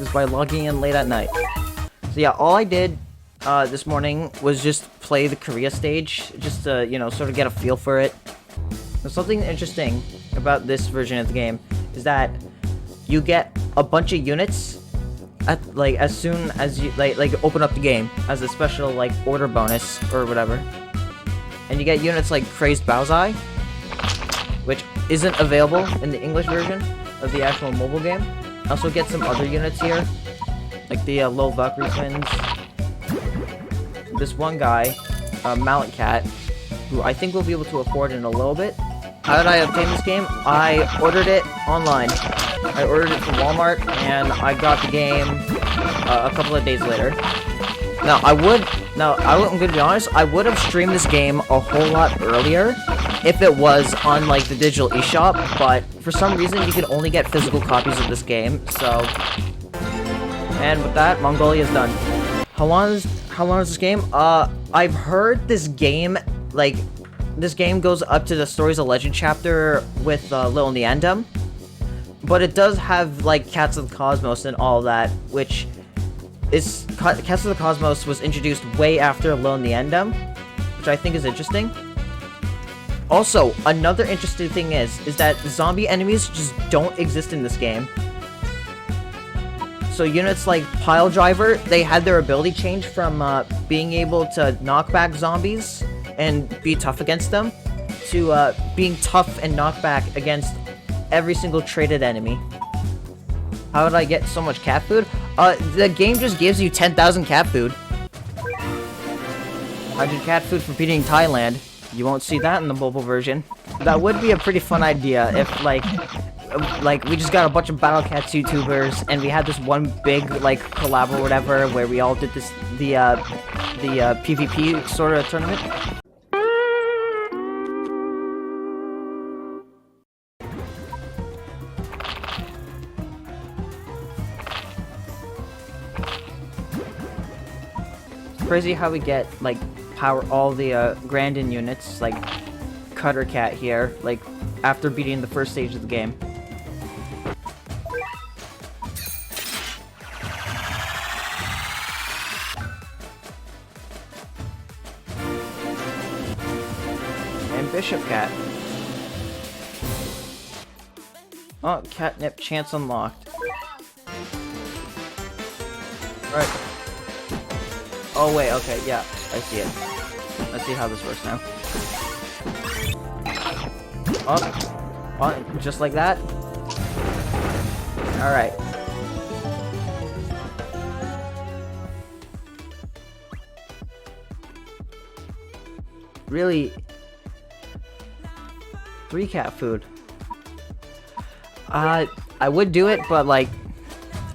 is by logging in late at night. So yeah, all I did this morning was just play the Korea stage, just to, you know, sort of get a feel for it. There's something interesting about this version of the game is that you get a bunch of units at, like, as soon as you like open up the game as a special like order bonus or whatever. And you get units like Crazed Baozai, which isn't available in the English version of the actual mobile game. Also get some other units here, like the Low Valkyrie twins. This one guy, Mallet Cat, who I think we'll be able to afford in a little bit. How did I obtain this game? I ordered it online. I ordered it from Walmart, and I got the game a couple of days later. Now, I'm gonna be honest, I would have streamed this game a whole lot earlier if it was on, like, the digital eShop, but for some reason you can only get physical copies of this game, so... And with that, Mongolia is done. How long is this game? I've heard this game, like, this game goes up to the Stories of Legend chapter with Lil Neandum, but it does have, like, Cats of the Cosmos and all that, which is... Cats of the Cosmos was introduced way after Lil Neandum, which I think is interesting. Also, another interesting thing is that zombie enemies just don't exist in this game. So units like Pile Driver, they had their ability change from being able to knock back zombies and be tough against them, to being tough and knock back against every single traded enemy. How did I get so much cat food? The game just gives you 10,000 cat food. 100 cat food for beating Thailand. You won't see that in the mobile version. That would be a pretty fun idea if, like, we just got a bunch of Battle Cats YouTubers, and we had this one big, like, collab or whatever, where we all did this, the PvP sort of tournament. It's crazy how we get, like, power all the Grandin units, like Cutter Cat here, like, after beating the first stage of the game. And Bishop Cat. Oh, Catnip chance unlocked. Right. Oh wait, okay, yeah, I see it. Let's see how this works now. Oh, just like that. Alright. Really? 3 cat food. I would do it, but, like,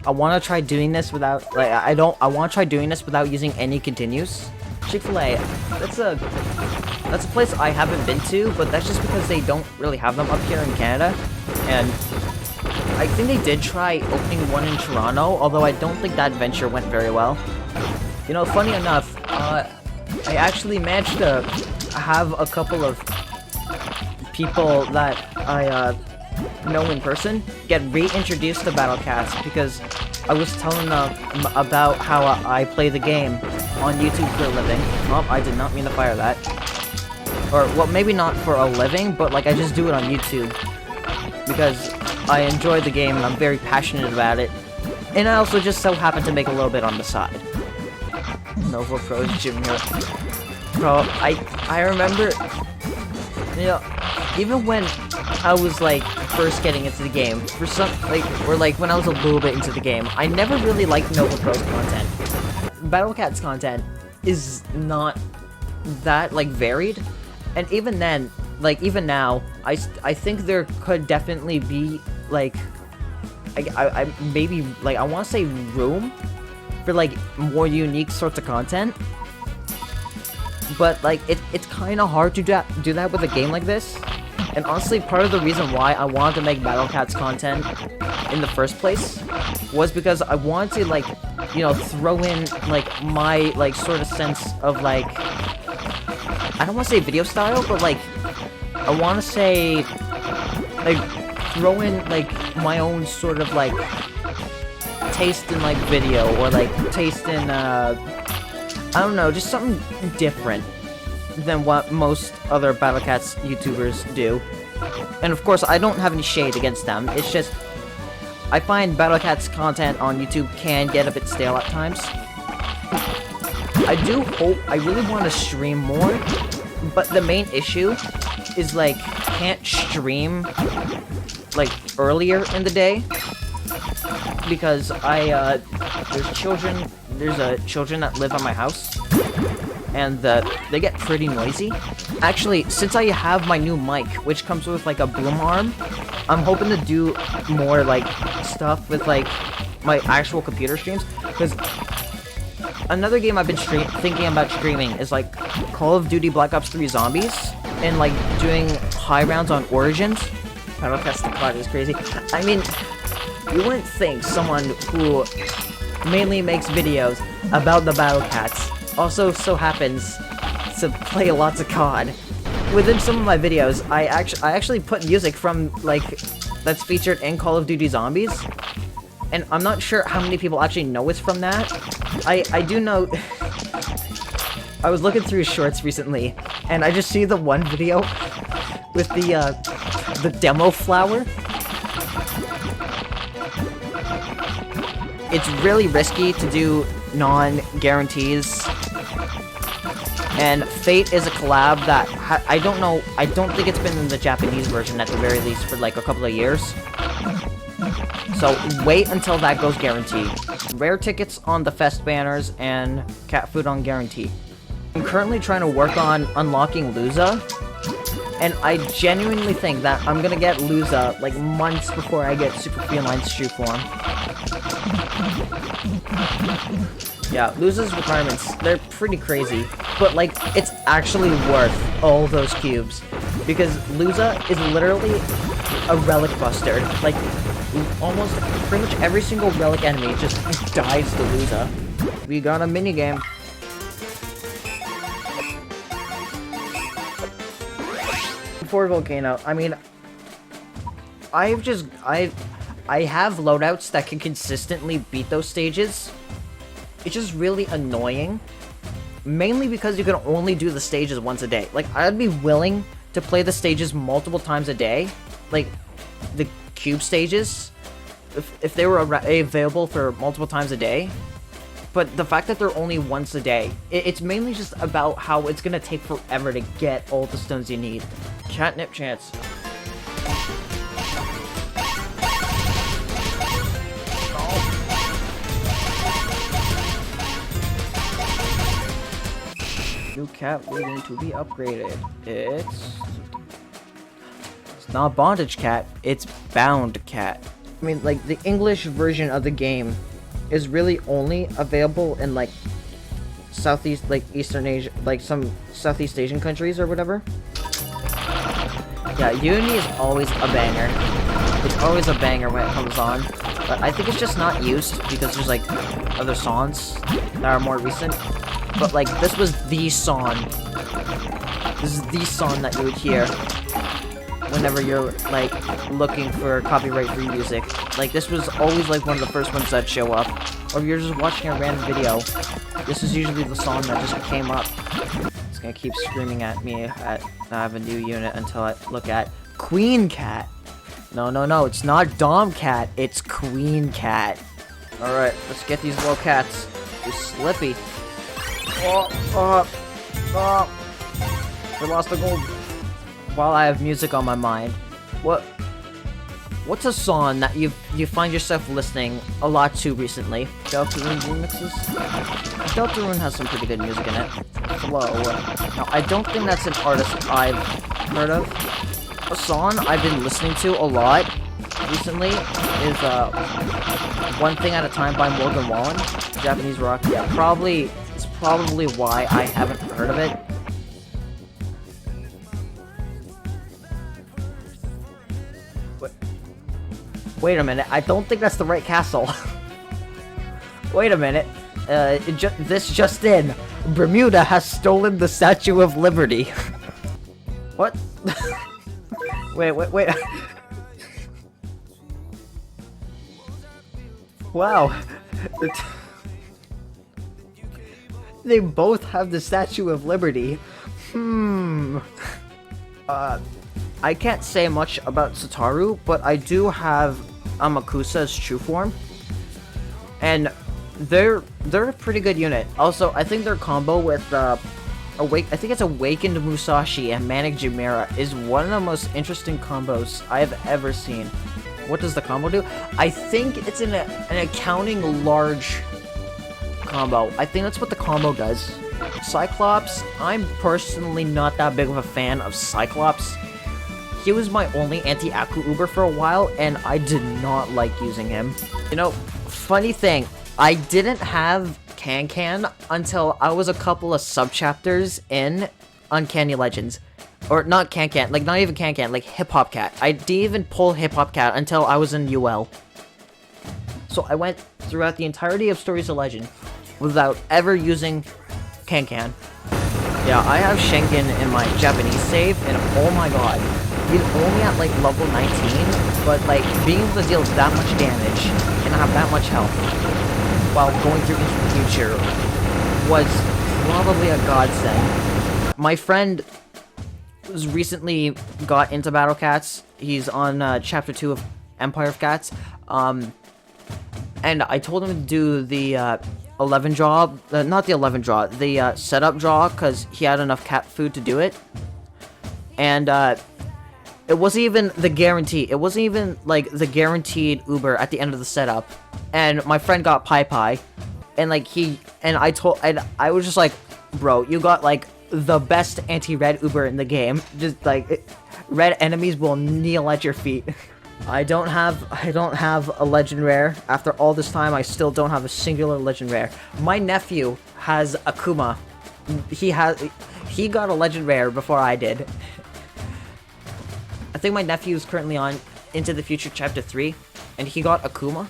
I want to try doing this without, like, I want to try doing this without using any continues. Chick-fil-A, that's a place I haven't been to, but that's just because they don't really have them up here in Canada, and I think they did try opening one in Toronto, although I don't think that venture went very well. You know, funny enough, I actually managed to have a couple of people that I know in person get reintroduced to Battle Cats because I was telling them about how I play the game on YouTube for a living. Oh, I did not mean to fire that. Or, well, maybe not for a living, but, like, I just do it on YouTube because I enjoy the game and I'm very passionate about it. And I also just so happen to make a little bit on the side. Nova Pro Junior. Bro, I remember, you know, even when I was, like, first getting into the game, for some, like, or, like, when I was a little bit into the game, I never really liked Nova Pro's content. Battle Cat's content is not that, like, varied, and even then, like, even now, I think there could definitely be, like, I maybe, like, I want to say room for, like, more unique sorts of content, but, like, it's kind of hard to do that with a game like this. And honestly, part of the reason why I wanted to make Battle Cats content in the first place was because I wanted to, like, you know, throw in, like, my, like, sort of sense of, like, I don't want to say video style, but, like, I want to say, like, throw in, like, my own sort of, like, taste in like video, or like taste in I don't know, just something different than what most other Battle Cats YouTubers do. And of course, I don't have any shade against them. It's just I find Battle Cats content on YouTube can get a bit stale at times. I do hope, I really want to stream more, but the main issue is like can't stream like earlier in the day because there's children that live on my house, and they get pretty noisy. Actually, since I have my new mic, which comes with like a boom arm, I'm hoping to do more like stuff with like my actual computer streams, because another game I've been thinking about streaming is like Call of Duty Black Ops 3 Zombies, and like doing high rounds on Origins. Battle Cats the Cloud is crazy. I mean, you wouldn't think someone who mainly makes videos about the Battle Cats also so happens to play lots of COD. Within some of my videos, I actually put music from like that's featured in Call of Duty Zombies, and I'm not sure how many people actually know it's from that. I do know. I was looking through shorts recently, and I just see the one video with the demo flower. It's really risky to do non-guarantees, and Fate is a collab that I don't know. I don't think it's been in the Japanese version at the very least for like a couple of years. So wait until that goes guaranteed. Rare tickets on the Fest banners and cat food on guarantee. I'm currently trying to work on unlocking Luza, and I genuinely think that I'm gonna get Luza like months before I get Super Feline's shoe form. Yeah, Luza's requirements, they're pretty crazy, but like it's actually worth all those cubes, because Luza is literally a relic buster. Like almost pretty much every single relic enemy just dies to Luza. We got a minigame. For Volcano, I mean, I have loadouts that can consistently beat those stages. It's just really annoying, mainly because you can only do the stages once a day. Like, I'd be willing to play the stages multiple times a day, like the cube stages, if they were available for multiple times a day. But the fact that they're only once a day, it's mainly just about how it's gonna take forever to get all the stones you need. Catnip chance. New cat waiting to be upgraded. It's not bondage cat, it's bound cat. I mean, like, the English version of the game is really only available in like Southeast, like Eastern Asia, like some Southeast Asian countries or whatever. Yeah, Unity is always a banger. It's always a banger when it comes on, but I think it's just not used because there's like other songs that are more recent. But like, this was the song. This is the song that you would hear whenever you're like looking for copyright-free music. Like, this was always like one of the first ones that show up. Or if you're just watching a random video, this is usually the song that just came up. It's gonna keep screaming at me I have a new unit until I look at Queen Cat. No, it's not Dom Cat, it's Queen Cat. Alright, let's get these little cats. They're slippy. Oh. We lost the gold. While I have music on my mind, what's a song that you find yourself listening a lot to recently? Deltarune remixes? Deltarune has some pretty good music in it. Flow. Now, I don't think that's an artist I've heard of. A song I've been listening to a lot recently is One Thing at a Time by Morgan Wallen. Japanese rock. Yeah, it's probably why I haven't heard of it. Wait a minute, I don't think that's the right castle. Wait a minute. This just in. Bermuda has stolen the Statue of Liberty. What? Wait. Wow. They both have the Statue of Liberty. I can't say much about Satoru, but I do have Amakusa's true form. And they're a pretty good unit. Also, I think their combo with I think it's Awakened Musashi and Manic Chimera is one of the most interesting combos I've ever seen. What does the combo do? I think it's an accounting large combo. I think that's what the combo does. Cyclops, I'm personally not that big of a fan of Cyclops. He was my only anti-Aku Uber for a while, and I did not like using him. You know, funny thing, I didn't have Can until I was a couple of sub-chapters in Uncanny Legends. Or not Can, like not even Can, like Hip Hop Cat. I didn't even pull Hip Hop Cat until I was in UL. So I went throughout the entirety of Stories of Legend without ever using Can. Yeah, I have Schengen in my Japanese save, and oh my god. He's only at like level 19, but like being able to deal that much damage and have that much health while going through into the future was probably a godsend. My friend was recently got into Battle Cats. He's on chapter 2 of Empire of Cats. And I told him to do the 11 draw, not the 11 draw, the setup draw, because he had enough cat food to do it. And it wasn't even the guarantee. It wasn't even like the guaranteed Uber at the end of the setup. And my friend got Pai, and like I was just like, bro, you got like the best anti-red Uber in the game. Just like red enemies will kneel at your feet. I don't have a legend rare. After all this time, I still don't have a singular legend rare. My nephew has Akuma. He got a legend rare before I did. I think my nephew is currently on Into the Future Chapter 3, and he got Akuma.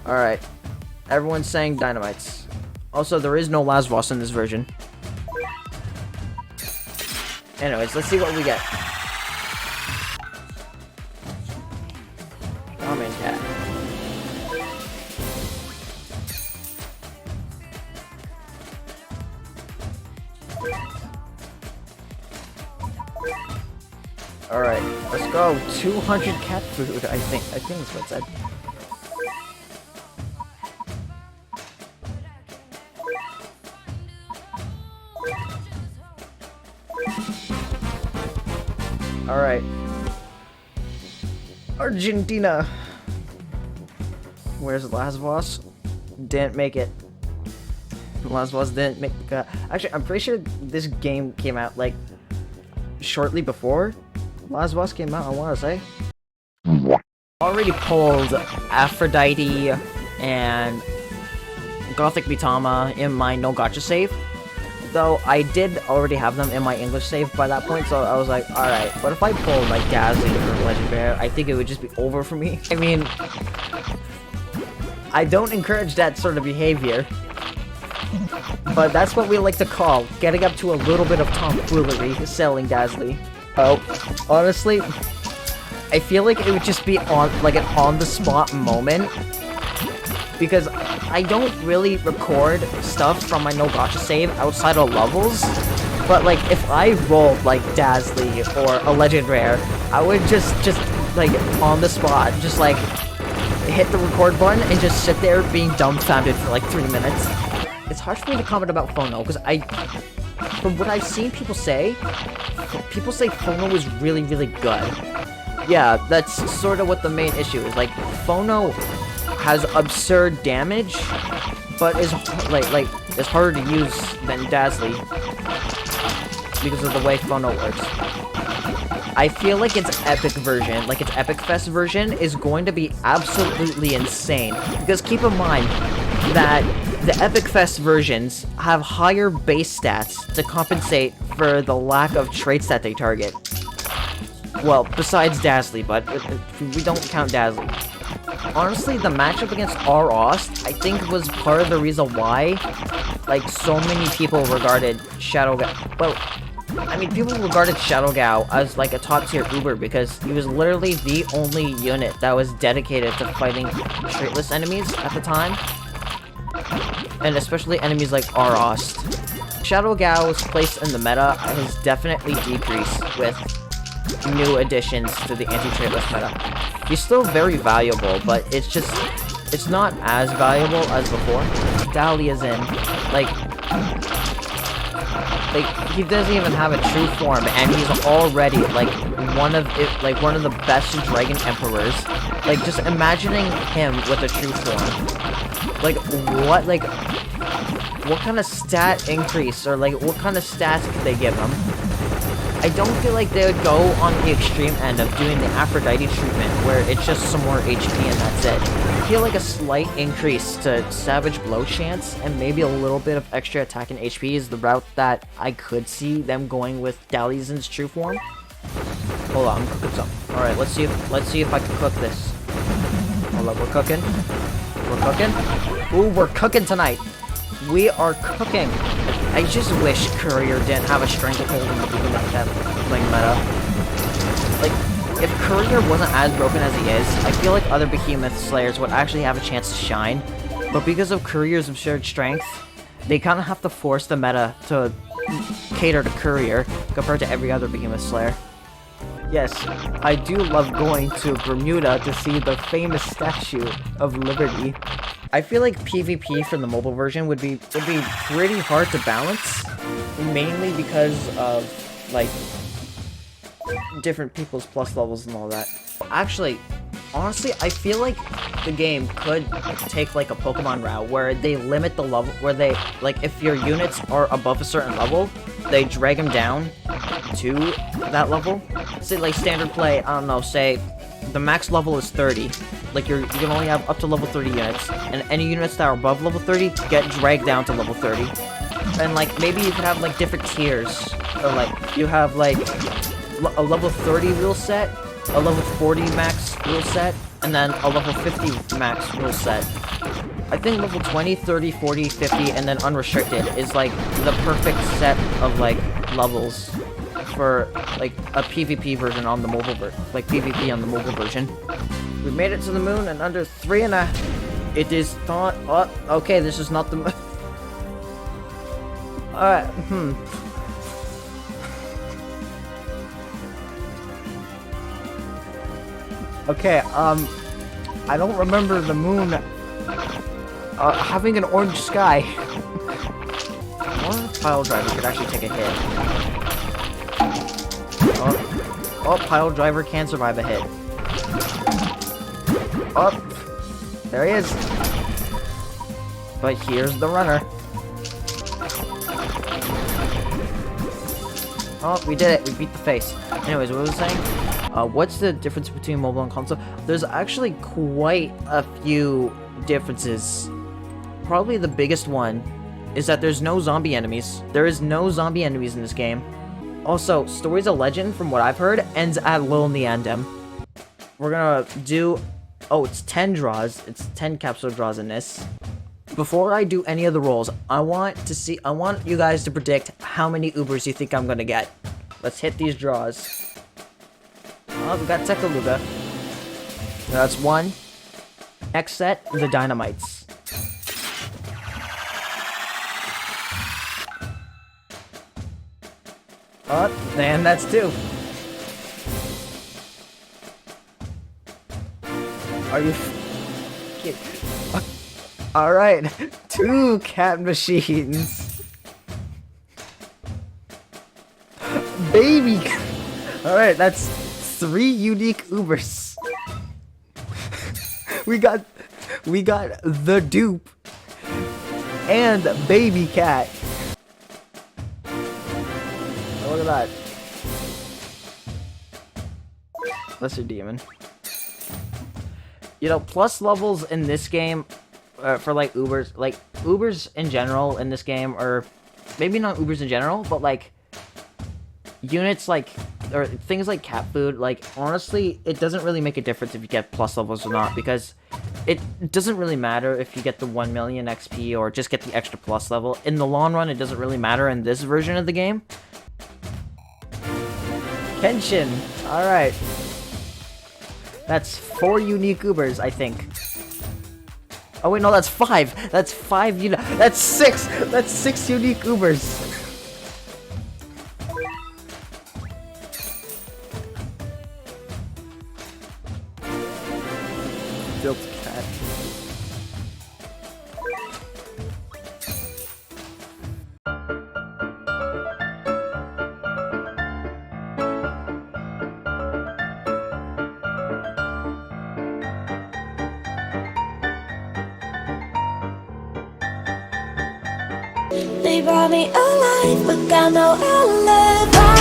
Alright. Everyone's saying dynamites. Also, there is no Lasvos in this version. Anyways, let's see what we get. Ramen Cat. Alright, let's go. 200 cat food, I think that's what it said. Alright. Argentina. Where's Lasvos? Didn't make it. Lasvos didn't make the cut. Actually, I'm pretty sure this game came out, like, shortly before Lasvos came out, I want to say. Already pulled Aphrodite and Gothic Mitama in my no gacha save. Though I did already have them in my English save by that point, so I was like, alright, what if I pulled like Dazzling or Legend Bear? I think it would just be over for me. I mean, I don't encourage that sort of behavior, but that's what we like to call getting up to a little bit of tomfoolery selling Dazzly. Oh, honestly, I feel like it would just be on like an on-the-spot moment, because I don't really record stuff from my no gacha save outside of levels, but like if I rolled like Dazzly or a legend rare, I would just like on the spot just like hit the record button and just sit there being dumbfounded for like 3 minutes. It's hard for me to comment about Phono because from what I've seen people say Phono is really good. Yeah, that's sort of what the main issue is. Like Phono has absurd damage, but is like it's harder to use than Dazzly because of the way Phono works. I feel like its epic version, like its Epic Fest version, is going to be absolutely insane. Because keep in mind that the Epic Fest versions have higher base stats to compensate for the lack of traits that they target. Well, besides Dazzly, but we don't count Dazzly. Honestly, the matchup against R-Ost, I think, was part of the reason why, like, so many people regarded Shadow... Well, I mean, people regarded Shadow Gao as like a top tier Uber because he was literally the only unit that was dedicated to fighting straightless enemies at the time. And especially enemies like Arost. Shadow Gao's place in the meta has definitely decreased with new additions to the anti-traitless meta. He's still very valuable, but it's not as valuable as before. Dahlia's in, like, he doesn't even have a true form, and he's already like one of the best Dragon Emperors. Like, just imagining him with a true form. Like, what kind of stat increase, or like what kind of stats could they give him? I don't feel like they would go on the extreme end of doing the Aphrodite treatment, where it's just some more HP and that's it. I feel like a slight increase to Savage Blow chance, and maybe a little bit of extra attack and HP is the route that I could see them going with Dalizin's true form. Hold on, I'm cooking some. Alright, let's see if I can cook this. Hold up, we're cooking. We're cooking. Ooh, we're cooking tonight. We are cooking. I just wish Courier didn't have a stranglehold in the beginning of that like meta. Like, if Courier wasn't as broken as he is, I feel like other Behemoth Slayers would actually have a chance to shine. But because of Courier's absurd strength, they kind of have to force the meta to cater to Courier compared to every other Behemoth Slayer. Yes, I do love going to Bermuda to see the famous Statue of Liberty. I feel like PvP for the mobile version would be pretty hard to balance, mainly because of like different people's plus levels and all that. Actually, honestly, I feel like the game could take like a Pokemon route where they limit the level, where they like if your units are above a certain level, they drag them down to that level. Say like standard play, I don't know, say the max level is 30. Like you can only have up to level 30 units, and any units that are above level 30 get dragged down to level 30. And like maybe you could have like different tiers, or like you have like a level 30 rule set, a level 40 max rule set, and then a level 50 max rule set. I think level 20, 30, 40, 50, and then unrestricted is like the perfect set of like levels for like a PvP version on the mobile like PvP on the mobile version. We made it to the moon in under 3.5. It is not. Oh, okay, this is not the moon. Alright, Okay, I don't remember the moon having an orange sky. Or Pile Driver could actually take a hit. Oh, Pile Driver can survive a hit. Oh, there he is. But here's the runner. Oh, we did it. We beat the face. Anyways, what was I saying? What's the difference between mobile and console? There's actually quite a few differences. Probably the biggest one is that there's no zombie enemies. There is no zombie enemies in this game. Also, Stories of Legend, from what I've heard, ends at Lil Neandem. We're gonna do... Oh, it's 10 draws. It's 10 capsule draws in this. Before I do any of the rolls, I want you guys to predict how many Ubers you think I'm gonna get. Let's hit these draws. Oh, we got Tekaluga. That's one. Next set, the Dynamites. Oh, and that's two. Are you... Alright, 2 cat machines. Baby! Alright, that's 3 unique Ubers. we got the dupe and baby cat. Oh, look at that. Lesser Demon. You know, plus levels in this game for like Ubers in general in this game, or maybe not Ubers in general, but like units like, or things like cat food, like honestly, it doesn't really make a difference if you get plus levels or not, because it doesn't really matter if you get the 1 million XP or just get the extra plus level. In the long run, it doesn't really matter in this version of the game. Henshin. Alright. That's 4 unique Ubers, I think. Oh wait, no, that's 5. That's 5 That's 6. That's 6 unique Ubers. Built cat. They brought me alive, but got no outlet.